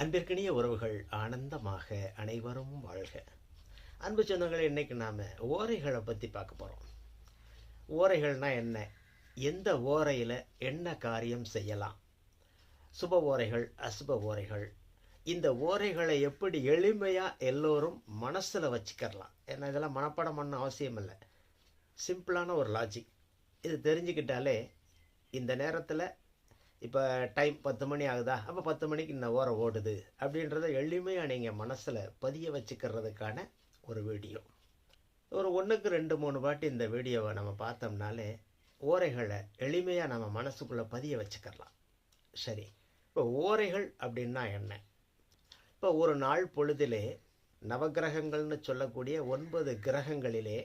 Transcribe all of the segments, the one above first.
அன்பிற்கினிய உறவுகள் ஆனந்தமாக அனைவரும் வாழ்க. அன்பு சொந்தங்களே, இன்னைக்கு நாம ஓரைகளை பற்றி பார்க்க போகிறோம். ஓரைகள்னா என்ன, எந்த ஓரையில் என்ன காரியம் செய்யலாம், சுப ஓரைகள் அசுப ஓரைகள், இந்த ஓரைகளை எப்படி எளிமையாக எல்லோரும் மனசில் வச்சுக்கலாம். ஏன்னா இதெல்லாம் மனப்பாடம் பண்ண அவசியம் இல்லை, சிம்பிளான ஒரு லாஜிக். இது தெரிஞ்சுக்கிட்டாலே இந்த நேரத்தில் இப்போ டைம் 10 மணி ஆகுதா, அப்போ 10 மணிக்கு இந்த ஓரை ஓடுது அப்படின்றத எளிமையாக நீங்கள் மனசில் பதிய வச்சுக்கிறதுக்கான ஒரு வீடியோ. ஒரு 1க்கு 2 3 வாட்டி இந்த வீடியோவை நம்ம பார்த்தோம்னாலே ஓரைகளை எளிமையாக நம்ம மனசுக்குள்ளே பதிய வச்சுக்கலாம். சரி, இப்போ ஓரைகள் அப்படின்னா என்ன? இப்போ ஒரு நாள் பொழுதிலே நவகிரகங்கள்னு சொல்லக்கூடிய 9 கிரகங்களிலே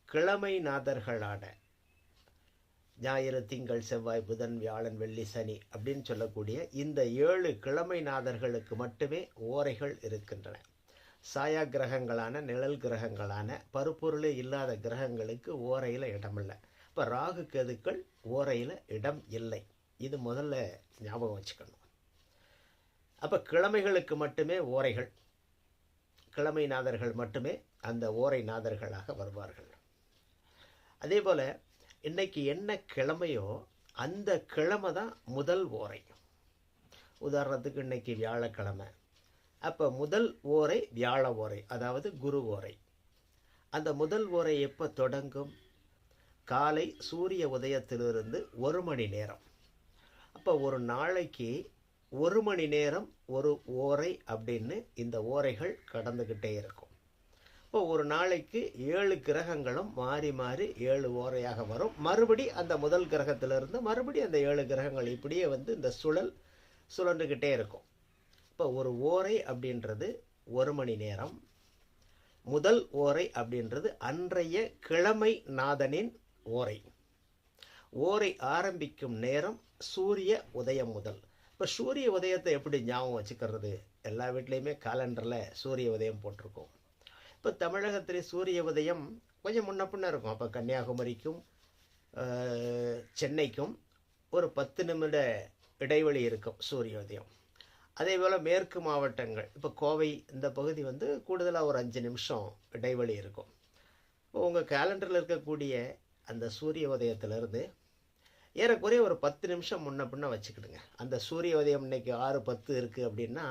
கிழமை நாதர்களான ஞாயிறு, திங்கள், செவ்வாய், புதன், வியாழன், வெள்ளி, சனி அப்படின்னு சொல்லக்கூடிய இந்த 7 கிழமை நாதர்களுக்கு மட்டுமே ஓரைகள் இருக்கின்றன. சாயா கிரகங்களான, நிழல் கிரகங்களான, பருப்பொருளே இல்லாத கிரகங்களுக்கு ஓரையில் இடமில்லை. இப்போ ராகு கேதுக்கள் ஓரையில் இடம் இல்லை. இது முதல்ல ஞாபகம் வச்சுக்கணும். அப்போ கிழமைகளுக்கு மட்டுமே ஓரைகள், கிழமை நாதர்கள் மட்டுமே அந்த ஓரை நாதர்களாக வருவார்கள். அதே போல் இன்னைக்கு என்ன கிழமையோ அந்த கிழமை தான் முதல் ஓரை. உதாரணத்துக்கு இன்னைக்கு வியாழக்கிழமை, அப்போ முதல் ஓரை வியாழ ஓரை, அதாவது குரு ஓரை. அந்த முதல் ஓரை எப்போ தொடங்கும்? காலை சூரிய உதயத்திலிருந்து 1 மணி நேரம். அப்போ ஒரு நாளைக்கு 1 மணி நேரம் ஒரு ஓரை அப்படின்னு இந்த ஓரைகள் கடந்துக்கிட்டே இருக்கும். இப்போ ஒரு நாளைக்கு 7 கிரகங்களும் மாறி மாறி 7 ஓரையாக வரும். மறுபடி அந்த முதல் கிரகத்திலிருந்து மறுபடி அந்த 7 கிரகங்கள் இப்படியே வந்து இந்த சுழன்றுக்கிட்டே இருக்கும். இப்போ ஒரு ஓரை அப்படின்றது 1 மணி நேரம். முதல் ஓரை அப்படின்றது அன்றைய கிழமை நாதனின் ஓரை. ஓரை ஆரம்பிக்கும் நேரம் சூரிய உதயம் முதல். இப்போ சூரிய உதயத்தை எப்படி ஞாபகம் வச்சுக்கிறது? எல்லா வீட்லேயுமே காலண்டரில் சூரிய உதயம் போட்டிருக்கோம். இப்போ தமிழகத்திலே சூரிய உதயம் கொஞ்சம் முன்ன பின்ன இருக்கும். அப்போ கன்னியாகுமரிக்கும் சென்னைக்கும் ஒரு 10 நிமிட இடைவெளி இருக்கும் சூரிய உதயம். அதே போல் மேற்கு மாவட்டங்கள், இப்போ கோவை இந்த பகுதி வந்து கூடுதலாக ஒரு 5 நிமிஷம் இடைவெளி இருக்கும். இப்போ உங்கள் கேலண்டரில் இருக்கக்கூடிய அந்த சூரிய உதயத்திலிருந்து ஏறக்குறைய ஒரு 10 நிமிஷம் முன்ன பின்ன வச்சுக்கிடுங்க. அந்த சூரிய உதயம் இன்னைக்கு 6:10 இருக்குது அப்படின்னா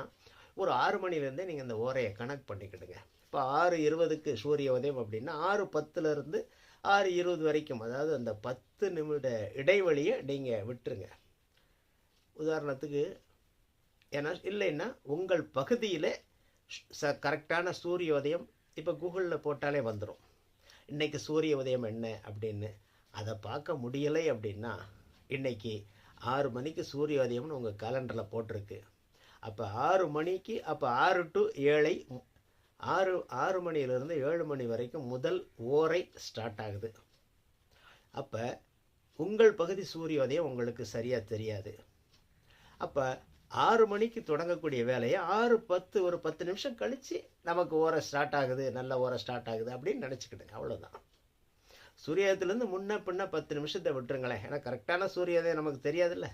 ஒரு 6 மணிலேருந்தே நீங்கள் இந்த ஓரையை கணக்கு பண்ணிக்கிடுங்க. இப்போ 6:20க்கு சூரிய உதயம் அப்படின்னா 6:10லேருந்து 6:20 வரைக்கும், அதாவது அந்த 10 நிமிட இடைவெளியை நீங்கள் விட்டுருங்க. உதாரணத்துக்கு, ஏன்னா இல்லைன்னா உங்கள் பகுதியில் கரெக்டான சூரிய உதயம் இப்போ கூகுளில் போட்டாலே வந்துடும். இன்றைக்கி சூரிய உதயம் என்ன அப்படின்னு அதை பார்க்க முடியலை அப்படின்னா இன்றைக்கி 6 மணிக்கு சூரிய உதயம்னு உங்கள் கேலண்டரில் போட்டிருக்கு. அப்போ 6 மணிக்கு, அப்போ 6 to 7, 6 மணியிலிருந்து 7 மணி வரைக்கும் முதல் ஓரை ஸ்டார்ட் ஆகுது. அப்போ உங்கள் பகுதி சூரிய உதயம் உங்களுக்கு சரியாக தெரியாது. அப்போ 6 மணிக்கு தொடங்கக்கூடிய வேலையை 6:10, ஒரு 10 நிமிஷம் கழித்து நமக்கு ஓரை ஸ்டார்ட் ஆகுது, நல்ல ஓரை ஸ்டார்ட் ஆகுது அப்படின்னு நினச்சிக்கிடுங்க. அவ்வளோதான். சூரியோதயத்துலேருந்து முன்ன பின்ன 10 நிமிஷத்தை விட்டுருங்களேன். ஏன்னா கரெக்டான சூரியோதயம் நமக்கு தெரியாதுல்ல.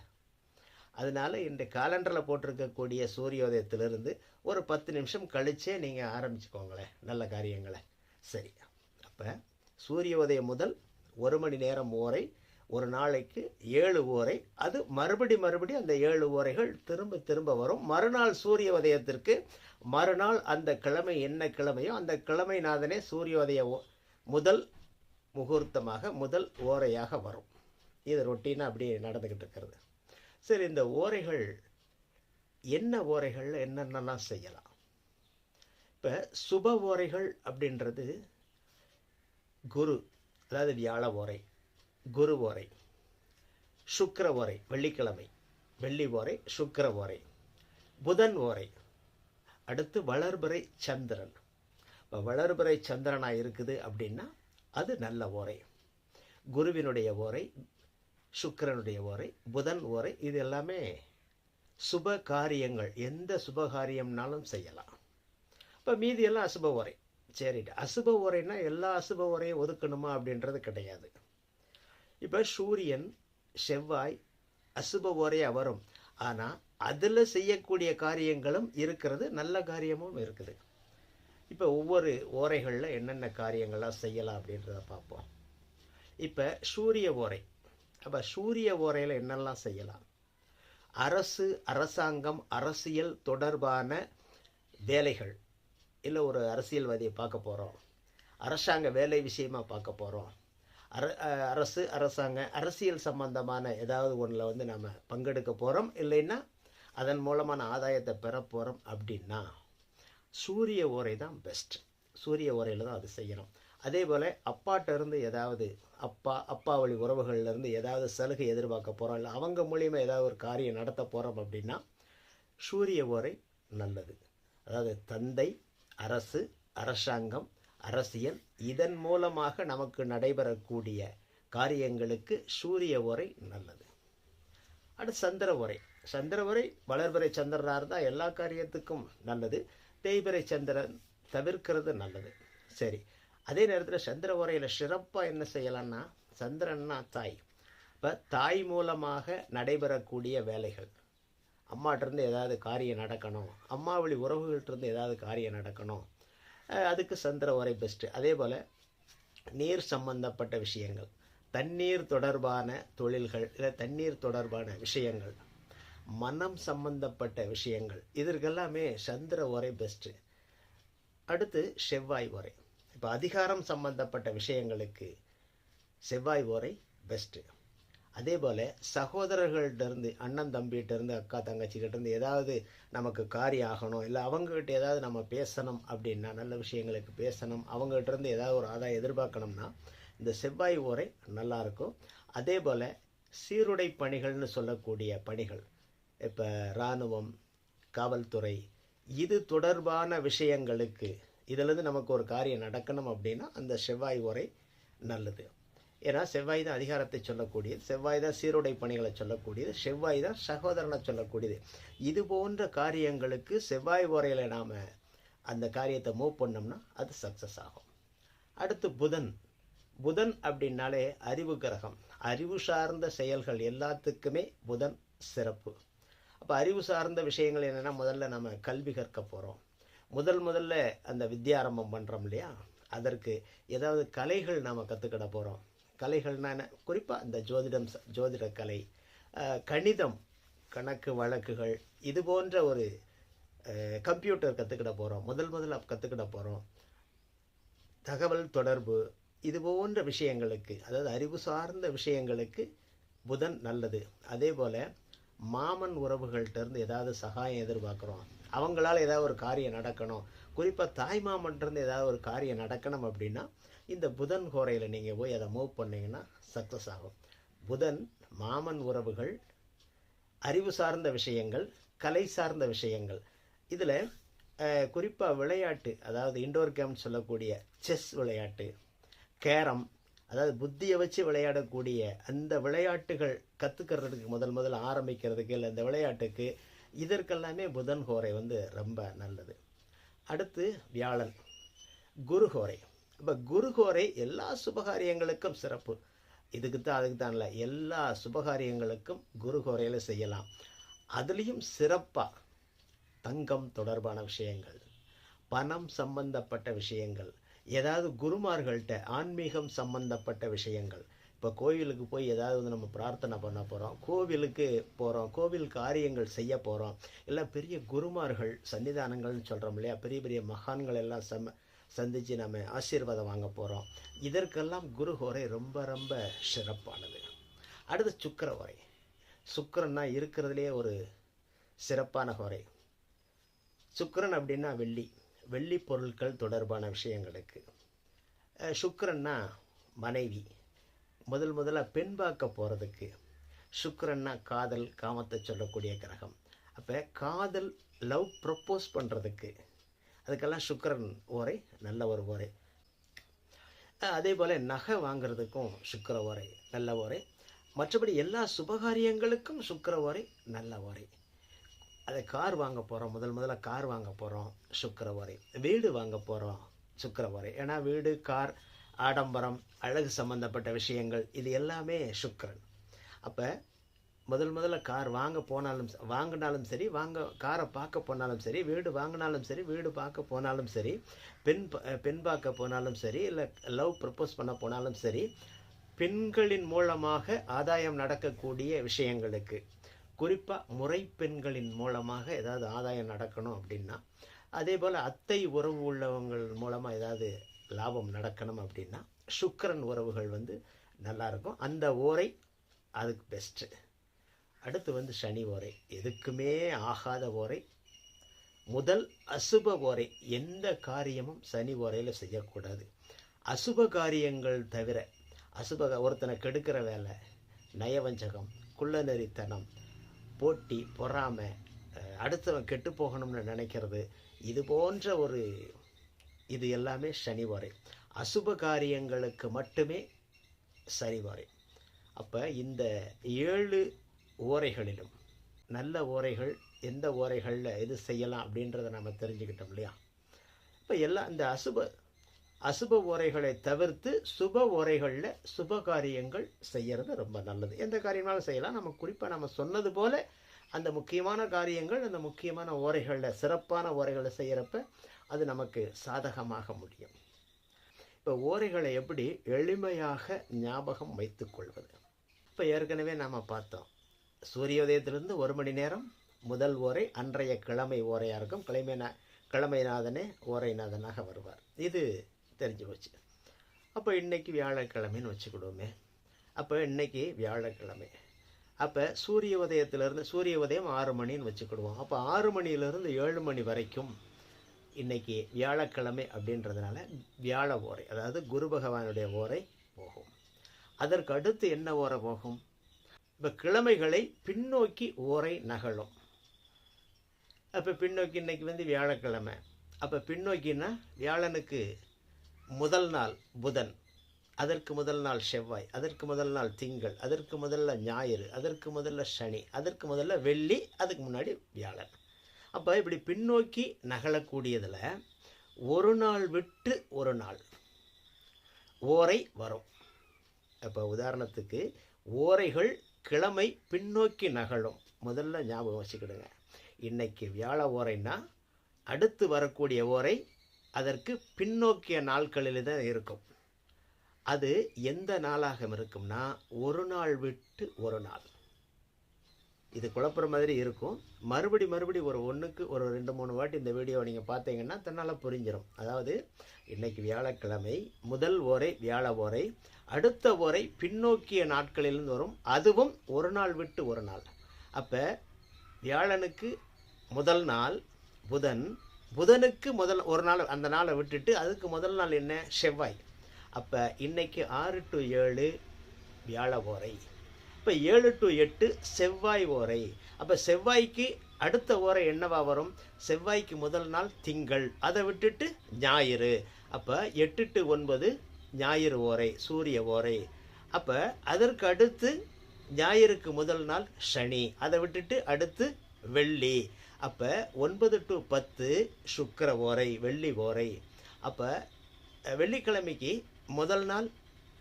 அதனால இந்த காலண்டரில் போட்டிருக்கக்கூடிய சூரியோதயத்திலிருந்து ஒரு 10 நிமிஷம் கழிச்சே நீங்கள் ஆரம்பிச்சுக்கோங்களேன் நல்ல காரியங்களை. சரி, அப்போ சூரிய உதயம் முதல் 1 மணி நேரம் ஓரை, ஒரு நாளைக்கு 7 ஓரை. அது மறுபடி அந்த 7 ஓரைகள் திரும்ப திரும்ப வரும். மறுநாள் சூரிய உதயத்திற்கு மறுநாள் அந்த கிழமை என்ன கிழமையோ அந்த கிழமை நாதனே சூரியோதய முதல் முகூர்த்தமாக முதல் ஓரையாக வரும். இது ரொட்டீனாக அப்படியே நடந்துக்கிட்டு இருக்கிறது. சரி, இந்த ஓரைகள் என்ன, ஓரைகள் என்னென்னலாம் செய்யலாம்? இப்போ சுப ஓரைகள் அப்படின்றது குரு, அதாவது வியாழ ஓரை, குரு ஓரை, சுக்கிர ஓரை, வெள்ளிக்கிழமை வெள்ளி ஓரை, சுக்கிர ஓரை, புதன் ஓரை, அடுத்து வளர்பிறை சந்திரன். இப்போ வளர்பிறை சந்திரனாக இருக்குது அப்படின்னா அது நல்ல ஓரை. குருவினுடைய ஓரை, சுக்கிரனுடைய ஓரை, புதன் ஓரை, இது எல்லாமே சுப காரியங்கள். எந்த சுப காரியம்னாலும் செய்யலாம். இப்போ மீதியெல்லாம் அசுப ஓரை. சரிட்டு, அசுப ஓரைன்னா எல்லா அசுப ஓரையும் ஒதுக்கணுமா அப்படின்றது கிடையாது. இப்போ சூரியன், செவ்வாய் அசுப ஓரையாக வரும். ஆனால் அதில் செய்யக்கூடிய காரியங்களும் இருக்கிறது, நல்ல காரியமும் இருக்குது. இப்போ ஒவ்வொரு ஓரைகளில் என்னென்ன காரியங்கள்லாம் செய்யலாம் அப்படின்றத பார்ப்போம். இப்போ சூரிய ஓரை. அப்போ சூரிய ஓரையில் என்னெல்லாம் செய்யலாம்? அரசு, அரசாங்கம், அரசியல் தொடர்பான வேலைகள். இல்லை ஒரு அரசியல்வாதியை பார்க்க போகிறோம், அரசாங்க வேலை விஷயமா பார்க்க போகிறோம், அரசு, அரசியல் சம்பந்தமான ஏதாவது ஒன்றில் வந்து நம்ம பங்கெடுக்க போகிறோம், இல்லைன்னா அதன் மூலமான ஆதாயத்தை பெற போகிறோம் அப்படின்னா சூரிய ஓரை தான் பெஸ்ட். சூரிய ஓரையில் தான் அது செய்யணும். அதே போல் அப்பாட்டிருந்து ஏதாவது அப்பா வழி உறவுகள்லேருந்து ஏதாவது சலுகை எதிர்பார்க்க போகிறோம், இல்லை அவங்க மூலியமாக ஏதாவது ஒரு காரியம் நடத்த போகிறோம் அப்படின்னா சூரிய ஓரை நல்லது. அதாவது தந்தை, அரசு, அரசாங்கம், அரசியல் இதன் மூலமாக நமக்கு நடைபெறக்கூடிய காரியங்களுக்கு சூரிய ஓரை நல்லது. அடுத்து சந்திர ஓரை. சந்திர ஓரை வளர்பிறை சந்திரனாக இருந்தால் எல்லா காரியத்துக்கும் நல்லது, தேய்பிறை சந்திரன் தவிர்க்கிறது நல்லது. சரி, அதே நேரத்தில் சந்திர ஓரையில் சிறப்பாக என்ன செய்யலாம்னா, சந்திரன்னா தாய். இப்போ தாய் மூலமாக நடைபெறக்கூடிய வேலைகள், அம்மாட்டிருந்து ஏதாவது காரியம் நடக்கணும், அம்மா வழி உறவுகள்கிட்டருந்து ஏதாவது காரியம் நடக்கணும், அதுக்கு சந்திர ஓரை பெஸ்ட்டு. அதே போல் நீர் சம்பந்தப்பட்ட விஷயங்கள், தண்ணீர் தொடர்பான தொழில்கள், இல்லை தண்ணீர் தொடர்பான விஷயங்கள், மனம் சம்பந்தப்பட்ட விஷயங்கள், இதற்கெல்லாமே சந்திர ஓரை பெஸ்ட்டு. அடுத்து செவ்வாய் ஓரை. இப்போ அதிகாரம் சம்பந்தப்பட்ட விஷயங்களுக்கு செவ்வாய் ஓரை பெஸ்ட்டு. அதே போல் சகோதரர்கள்ட்டேருந்து, அண்ணன் தம்பிகிட்டேருந்து, அக்கா தங்கச்சிக்கிட்டேருந்து ஏதாவது நமக்கு காரியம் ஆகணும், இல்லை அவங்ககிட்ட ஏதாவது நம்ம பேசணும் அப்படின்னா, நல்ல விஷயங்களுக்கு பேசணும், அவங்ககிட்டேருந்து ஏதாவது ஒரு ஆதாயம் எதிர்பார்க்கணும்னா இந்த செவ்வாய் ஓரை நல்லாயிருக்கும். அதே போல் சீருடை பணிகள்னு சொல்லக்கூடிய பணிகள், இப்போ இராணுவம், காவல்துறை, இது தொடர்பான விஷயங்களுக்கு இதிலேருந்து நமக்கு ஒரு காரியம் நடக்கணும் அப்படின்னா அந்த செவ்வாய் ஓரை நல்லது. ஏன்னா செவ்வாய் தான் அதிகாரத்தை சொல்லக்கூடியது, செவ்வாய் தான் சீருடை பணிகளை சொல்லக்கூடியது, செவ்வாய் தான் சகோதரனை சொல்லக்கூடியது. இது போன்ற காரியங்களுக்கு செவ்வாய் ஓரையில் நாம் அந்த காரியத்தை மூவ் பண்ணோம்னா அது சக்ஸஸ் ஆகும். அடுத்து புதன். புதன் அப்படின்னாலே அறிவு கிரகம், அறிவு சார்ந்த செயல்கள் எல்லாத்துக்குமே புதன் சிறப்பு. அப்போ அறிவு சார்ந்த விஷயங்கள் என்னென்னா, முதல்ல நம்ம கல்வி கற்க போகிறோம், முதல்ல அந்த வித்யாரம்பம் பண்ணுறோம் இல்லையா, அதற்கு ஏதாவது கலைகள் நாம் கற்றுக்கிட போகிறோம். கலைகள்னா என்ன, குறிப்பாக இந்த ஜோதிட கலை, கணிதம், கணக்கு வழக்குகள், இது போன்ற ஒரு கம்ப்யூட்டர் கற்றுக்கிட போகிறோம், முதல்ல கற்றுக்கிட போகிறோம். தகவல் தொடர்பு, இது போன்ற விஷயங்களுக்கு, அதாவது அறிவு சார்ந்த விஷயங்களுக்கு புதன் நல்லது. அதே போல் மாமன் உறவுகள்கிட்டருந்து ஏதாவது சகாயம் எதிர்பார்க்குறோம், அவங்களால ஏதாவது ஒரு காரியம் நடக்கணும், குறிப்பாக தாய் மாமன்லேருந்து ஏதாவது ஒரு காரியம் நடக்கணும் அப்படின்னா இந்த புதன் கோரையில் நீங்கள் போய் அதை மூவ் பண்ணிங்கன்னா சக்ஸஸ் ஆகும். புதன், மாமன் உறவுகள், அறிவு சார்ந்த விஷயங்கள், கலை சார்ந்த விஷயங்கள், இதில் குறிப்பாக விளையாட்டு, அதாவது இண்டோர் கேம் சொல்லக்கூடிய செஸ் விளையாட்டு, கேரம், அதாவது புத்தியை வச்சு விளையாடக்கூடிய அந்த விளையாட்டுகள் கற்றுக்கிறதுக்கு முதல்ல ஆரம்பிக்கிறதுக்கு, இல்லை இந்த விளையாட்டுக்கு, இதற்கெல்லாமே புதன் ஹோரை வந்து ரொம்ப நல்லது. அடுத்து வியாழன், குரு ஹோரை. இப்போ குரு ஹோரை எல்லா சுபகாரியங்களுக்கும் சிறப்பு. இதுக்கு தான் அதுக்கு தான் இல்லை, எல்லா சுபகாரியங்களுக்கும் குரு ஹோரையில் செய்யலாம். அதுலேயும் சிறப்பாக தங்கம் தொடர்பான விஷயங்கள், பணம் சம்பந்தப்பட்ட விஷயங்கள், ஏதாவது குருமார்கள்ட்ட ஆன்மீகம் சம்பந்தப்பட்ட விஷயங்கள். இப்போ கோவிலுக்கு போய் ஏதாவது வந்து நம்ம பிரார்த்தனை பண்ண போகிறோம், கோவிலுக்கு போகிறோம், கோவில் காரியங்கள் செய்ய போகிறோம், இல்லை பெரிய குருமார்கள் சன்னிதானங்கள்னு சொல்கிறோம் இல்லையா, பெரிய பெரிய மகான்கள் எல்லாம் சந்தித்து நம்ம ஆசீர்வாதம் வாங்க போகிறோம். இதற்கெல்லாம் குரு ஹோரை ரொம்ப ரொம்ப சிறப்பானது. அடுத்து சுக்கிர ஹோரை. சுக்கிரன்னா இருக்கிறதுலே ஒரு சிறப்பான ஹோரை. சுக்கிரன் அப்படின்னா வெள்ளி பொருட்கள் தொடர்பான விஷயங்களுக்கு. சுக்கிரன்னா மனைவி, முதல்ல பெண் பார்க்க போகிறதுக்கு. சுக்கிரன்னா காதல், காமத்தை சொல்லக்கூடிய கிரகம். அப்போ காதல், லவ் ப்ரப்போஸ் பண்ணுறதுக்கு, அதுக்கெல்லாம் சுக்கிரன் ஓரை நல்ல ஒரு ஓரை. அதே போல் நகை வாங்கிறதுக்கும் சுக்கிர ஓரை நல்ல ஓரை. மற்றபடி எல்லா சுபகாரியங்களுக்கும் சுக்கிர ஓரை நல்ல ஓரை. அதை கார் வாங்க போகிறோம், முதல்ல கார் வாங்க போகிறோம், சுக்கிர ஓரை. வீடு வாங்க போகிறோம், சுக்கிர ஓரை. ஏன்னா வீடு, கார், ஆடம்பரம், அழகு சம்பந்தப்பட்ட விஷயங்கள், இது எல்லாமே சுக்கிரன். அப்போ முதல்ல கார் வாங்கினாலும் சரி, காரை பார்க்க போனாலும் சரி, வீடு வாங்கினாலும் சரி, வீடு பார்க்க போனாலும் சரி, பெண் பார்க்க போனாலும் சரி, இல்லை லவ் ப்ரப்போஸ் பண்ண போனாலும் சரி, பெண்களின் மூலமாக ஆதாயம் நடக்கக்கூடிய விஷயங்களுக்கு, குறிப்பாக முறை பெண்களின் மூலமாக ஏதாவது ஆதாயம் நடக்கணும் அப்படின்னா, அதே போல் அத்தை உறவு உள்ளவங்கள் மூலமாக ஏதாவது லாபம் நடக்கணும் அப்படின்னா, சுக்கிரன் உறவுகள் நல்லாயிருக்கும். அந்த ஓரை அதுக்கு பெஸ்ட்டு. அடுத்து சனி ஓரை, எதுக்குமே ஆகாத ஓரை. முதல் அசுப ஓரை, எந்த காரியமும் சனி ஓரையில் செய்யக்கூடாது. அசுப காரியங்கள் தவிர, ஒருத்தனை கெடுக்கிற வேலை, நயவஞ்சகம், குள்ளநெறித்தனம், போட்டி, பொறாமை, அடுத்தவன் கெட்டு போகணும்னு நினைக்கிறது, இது போன்ற இது எல்லாமே சனி ஓரை. அசுப காரியங்களுக்கு மட்டுமே சனி ஓரை. அப்போ இந்த 7 ஓரைகளிலும் நல்ல ஓரைகள் எந்த ஓரைகளில் எது செய்யலாம் அப்படின்றத நம்ம தெரிஞ்சுக்கிட்டோம் இல்லையா? இப்போ எல்லாம் இந்த அசுப ஓரைகளை தவிர்த்து சுப ஓரைகளில் சுப காரியங்கள் செய்கிறது ரொம்ப நல்லது. எந்த காரியமாலும் செய்யலாம். நம்ம குறிப்பாக நம்ம சொன்னது போல் அந்த முக்கியமான காரியங்கள் அந்த முக்கியமான ஓரைகளில், சிறப்பான ஓரைகளை செய்கிறப்ப அது நமக்கு சாதகமாக முடியும். இப்போ ஓரைகளை எப்படி எளிமையாக ஞாபகம் வைத்து கொள்வது? இப்போ ஏற்கனவே நாம் பார்த்தோம், சூரியோதயத்திலிருந்து 1 மணி நேரம் முதல் ஓரை அன்றைய கிழமை ஓரையாக இருக்கும். கிழமைநாதனே ஓரைநாதனாக வருவார். இது தெரிஞ்சு போச்சு. அப்போ இன்றைக்கி வியாழக்கிழமைன்னு வச்சுக்கிடுவோமே. அப்போ இன்றைக்கி வியாழக்கிழமை. அப்போ சூரிய உதயம் 6 மணின்னு வச்சுக்கிடுவோம். அப்போ 6 மணியிலிருந்து 7 மணி வரைக்கும் இன்றைக்கி வியாழக்கிழமை அப்படின்றதுனால வியாழ ஓரை, அதாவது குரு பகவானுடைய ஓரை போகும். அதற்கு அடுத்து என்ன ஓரை போகும்? இப்போ கிழமைகளை பின்னோக்கி ஓரை நகலும். அப்போ பின்னோக்கி இன்றைக்கி வியாழக்கிழமை. அப்போ பின்னோக்கினா வியாழனுக்கு முதல் நாள் புதன், அதற்கு முதல் நாள் செவ்வாய், அதற்கு முதல் நாள் திங்கள், அதற்கு முதல்ல ஞாயிறு, அதற்கு முதல்ல சனி, அதற்கு முதல்ல வெள்ளி, அதுக்கு முன்னாடி வியாழன். அப்போ இப்படி பின்னோக்கி நகலக்கூடியதில் ஒரு நாள் விட்டு ஒரு நாள் ஓரை வரும். இப்போ உதாரணத்துக்கு ஓரைகள் கிழமை பின்னோக்கி நகலும். முதல்ல ஞாபகம் வச்சுக்கிடுங்க. இன்றைக்கி வியாழ ஓரைன்னா அடுத்து வரக்கூடிய ஓரை அதற்கு பின்னோக்கிய நாட்களில் தான் இருக்கும். அது எந்த நாளாக இருக்கும்னா ஒரு நாள் விட்டு ஒரு நாள். இது குழப்புற மாதிரி இருக்கும். மறுபடி ஒரு 2-3 வாட்டி இந்த வீடியோவை நீங்கள் பார்த்தீங்கன்னா தன்னால் புரிஞ்சிடும். அதாவது இன்றைக்கி வியாழக்கிழமை, முதல் ஓரை வியாழ ஓரை, அடுத்த ஓரை பின்னோக்கிய நாட்களிலிருந்து வரும். அதுவும் ஒரு நாள் விட்டு ஒரு நாள். அப்போ வியாழனுக்கு முதல் நாள் புதன், புதனுக்கு ஒரு நாள், அந்த நாளை விட்டுட்டு அதுக்கு முதல் நாள் என்ன? செவ்வாய். அப்போ இன்றைக்கி 6 to 7 வியாழ ஓரை. இப்போ 7 to 8 செவ்வாய் ஓரை. அப்போ செவ்வாய்க்கு அடுத்த ஓரை என்னவா வரும்? செவ்வாய்க்கு முதல் நாள் திங்கள், அதை விட்டுட்டு ஞாயிறு. அப்போ 8 to 9 ஞாயிறு ஓரை, சூரிய ஓரை. அப்போ அதற்கு அடுத்து ஞாயிறுக்கு முதல் நாள் சனி, அதை விட்டுட்டு அடுத்து வெள்ளி. அப்போ 9 to 10 சுக்கிர ஓரை, வெள்ளி ஓரை. அப்போ வெள்ளிக்கிழமைக்கு முதல் நாள்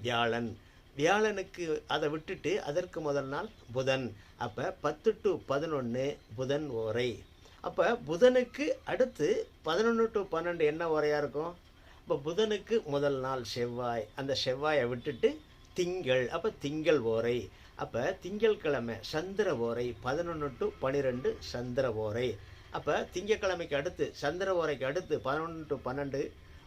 வியாழன், வியாழனுக்கு அதை விட்டுட்டு அதற்கு முதல் நாள் புதன். அப்போ 10 to 11 புதன் ஓரை. அப்போ புதனுக்கு அடுத்து 11 to 12 என்ன ஓரையாக இருக்கும்? இப்போ புதனுக்கு முதல் நாள் செவ்வாய், அந்த செவ்வாயை விட்டுட்டு திங்கள், அப்போ திங்கள் ஓரை. அப்போ திங்கள்கிழமை சந்திர ஓரை, 11 to 12 சந்திர ஓரை. அப்போ திங்கக்கிழமைக்கு அடுத்து சந்திர ஓரைக்கு அடுத்து 11 to 12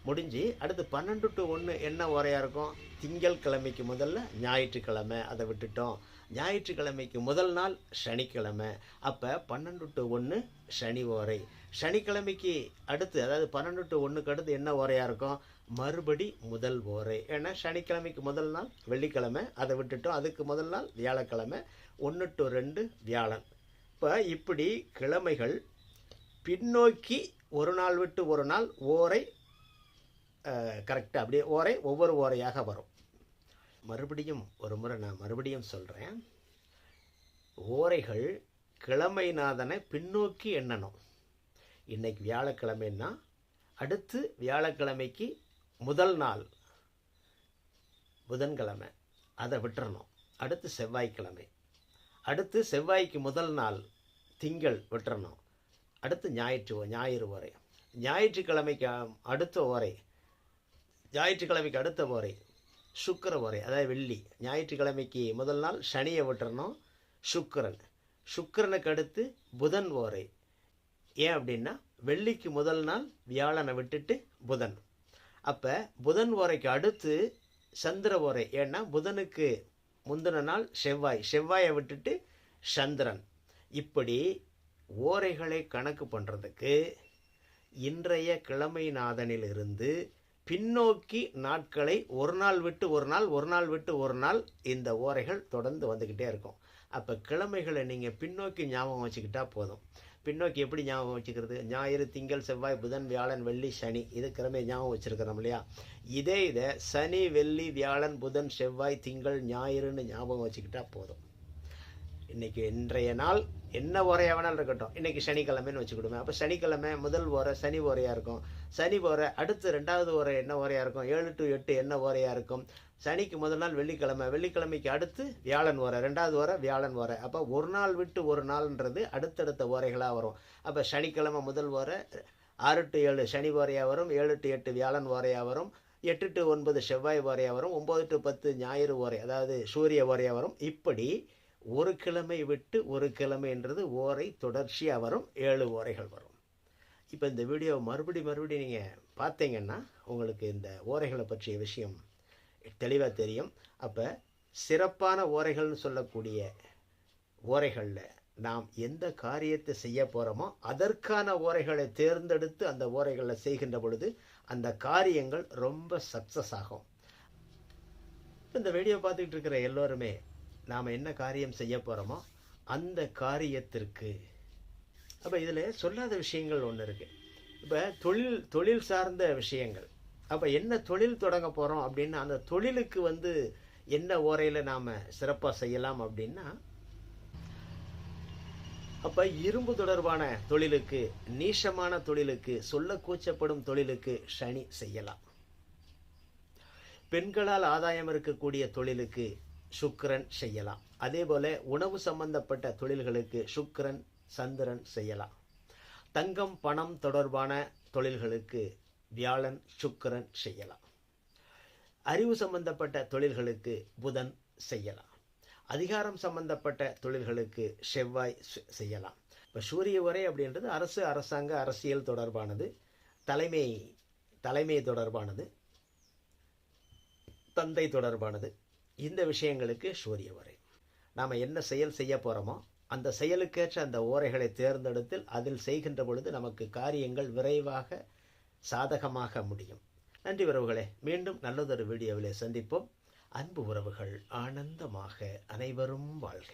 முடிஞ்சு அடுத்து 12 to 1 என்ன ஓரையாக இருக்கும்? திங்கள் கிழமைக்கு முதல்ல ஞாயிற்றுக்கிழமை, அதை விட்டுட்டோம். ஞாயிற்றுக்கிழமைக்கு முதல் நாள் சனிக்கிழமை. அப்போ 12 to 1 சனி ஓரை. சனிக்கிழமைக்கு அடுத்து, அதாவது 12 to 1க்கு அடுத்து என்ன ஓரையாக இருக்கும்? மறுபடி முதல் ஓரை. ஏன்னா சனிக்கிழமைக்கு முதல் நாள் வெள்ளிக்கிழமை, அதை விட்டுட்டோம். அதுக்கு முதல் நாள் வியாழக்கிழமை. 1 to 2 வியாழன். இப்போ இப்படி கிழமைகள் பின்னோக்கி ஒரு நாள் விட்டு ஒரு நாள் ஓரை கரெக்டாக அப்படியே ஓரை ஒவ்வொரு ஓரையாக வரும். மறுபடியும் ஒரு முறை நான் மறுபடியும் சொல்கிறேன். ஓரைகள் கிழமைநாதனை பின்னோக்கி எண்ணணும். இன்றைக்கி வியாழக்கிழமைன்னா அடுத்து வியாழக்கிழமைக்கு முதல் நாள் புதன்கிழமை, அதை விட்டுறணும். அடுத்து செவ்வாய்க்கிழமை, அடுத்து செவ்வாய்க்கு முதல் நாள் திங்கள் விட்டுறணும். அடுத்து ஞாயிறு ஓரை. ஞாயிற்றுக்கிழமைக்கு அடுத்த ஓரை சுக்கிர ஓரை, அதாவது வெள்ளி. ஞாயிற்றுக்கிழமைக்கு முதல் நாள் சனியை விட்டுறணும். சுக்கிரனுக்கு அடுத்து புதன் ஓரை. ஏன் அப்படின்னா வெள்ளிக்கு முதல் நாள் வியாழனை விட்டுட்டு புதன். அப்போ புதன் ஓரைக்கு அடுத்து சந்திர ஓரை. ஏன்னா புதனுக்கு முந்தின நாள் செவ்வாயை விட்டுட்டு சந்திரன். இப்படி ஓரைகளை கணக்கு பண்ணுறதுக்கு இன்றைய கிழமை நாதனிலிருந்து பின்னோக்கி நாட்களை ஒரு நாள் விட்டு ஒரு நாள் இந்த ஓரைகள் தொடர்ந்து வந்துக்கிட்டே இருக்கும். அப்போ கிழமைகளை நீங்கள் பின்னோக்கி ஞாபகம் வச்சுக்கிட்டா போதும். பின்னோக்கி எப்படி ஞாபகம் வச்சுக்கிறது? ஞாயிறு, திங்கள், செவ்வாய், புதன், வியாழன், வெள்ளி, சனி, இது கிழமை ஞாபகம் வச்சுருக்கிறோம் இல்லையா? இதை சனி, வெள்ளி, வியாழன், புதன், செவ்வாய், திங்கள், ஞாயிறுன்னு ஞாபகம் வச்சுக்கிட்டா போதும். இன்றைக்கி இன்றைய நாள் என்ன ஓரையாக வேணாலும் இருக்கட்டும். இன்றைக்கி சனிக்கிழமைன்னு வச்சுக்கிடுமே. அப்போ சனிக்கிழமை முதல் ஓரை சனி ஓரையாக இருக்கும். சனி ஓரை அடுத்து 2வது ஓரை என்ன ஓரையாக இருக்கும்? 7 to 8 என்ன ஓரையாக இருக்கும்? சனிக்கு முதல் நாள் வெள்ளிக்கிழமைக்கு அடுத்து வியாழன் ஓரை, 2வது ஓரை வியாழன் ஓரை. அப்போ ஒரு நாள் விட்டு ஒரு நாள்ன்றது அடுத்தடுத்த ஓரைகளாக வரும். அப்போ சனிக்கிழமை முதல் ஓரை 6 to 7 சனி ஓரையாக வரும், 7 to 8 வியாழன் ஓரையாக வரும், 8 to 9 செவ்வாய் ஓரையாக வரும், 9 to 10 ஞாயிறு ஓரை, அதாவது சூரிய ஓரையாக வரும். இப்படி ஒரு கிழமை விட்டு ஒரு கிழமைன்றது ஓரை தொடர்ச்சியாக வரும். 7 ஓரைகள் வரும். இப்போ இந்த வீடியோவை மறுபடி நீங்கள் பார்த்தீங்கன்னா உங்களுக்கு இந்த ஓரைகளை பற்றிய விஷயம் தெளிவாக தெரியும். அப்போ சிறப்பான ஓரைகள்னு சொல்லக்கூடிய ஓரைகளில் நாம் எந்த காரியத்தை செய்ய போகிறோமோ அதற்கான ஓரைகளை தேர்ந்தெடுத்து அந்த ஓரைகளை செய்கின்ற பொழுது அந்த காரியங்கள் ரொம்ப சக்ஸஸ் ஆகும். இந்த வீடியோ பார்த்துக்கிட்டு இருக்கிற எல்லோருமே நாம் என்ன காரியம் செய்ய போகிறோமோ அந்த காரியத்திற்கு, அப்போ இதில் சொல்லாத விஷயங்கள் ஒன்று இருக்குது. இப்போ தொழில் சார்ந்த விஷயங்கள். அப்போ என்ன தொழில் தொடங்க போகிறோம் அப்படின்னா அந்த தொழிலுக்கு என்ன ஓரையில் நாம் சிறப்பாக செய்யலாம் அப்படின்னா, அப்போ இரும்பு தொடர்பான தொழிலுக்கு, நீஷமான தொழிலுக்கு, சொல்ல கூச்சப்படும் தொழிலுக்கு சனி செய்யலாம். பெண்களால் ஆதாயம் இருக்கக்கூடிய தொழிலுக்கு சுக்கிரன் செய்யலாம். அதே போல உணவு சம்பந்தப்பட்ட தொழில்களுக்கு சுக்கிரன், சந்திரன் செய்யலாம். தங்கம், பணம் தொடர்பான தொழில்களுக்கு வியாழன், சுக்கிரன் செய்யலாம். அறிவு சம்பந்தப்பட்ட தொழில்களுக்கு புதன் செய்யலாம். அதிகாரம் சம்பந்தப்பட்ட தொழில்களுக்கு செவ்வாய் செய்யலாம். இப்போ சூரிய உரை அப்படின்றது அரசாங்க, அரசியல் தொடர்பானது, தலைமை தொடர்பானது, தந்தை தொடர்பானது. இந்த விஷயங்களுக்கு சூரிய உரை. நாம் என்ன செயல் செய்ய போகிறோமோ அந்த செயலுக்கேற்ற அந்த ஓரைகளை தேர்ந்தெடுத்து அதில் செய்கின்ற பொழுது நமக்கு காரியங்கள் விரைவாக சாதகமாக முடியும். நன்றி உறவுகளே, மீண்டும் நல்லதொரு வீடியோவிலே சந்திப்போம். அன்பு உறவுகள் ஆனந்தமாக அனைவரும் வாழ்க.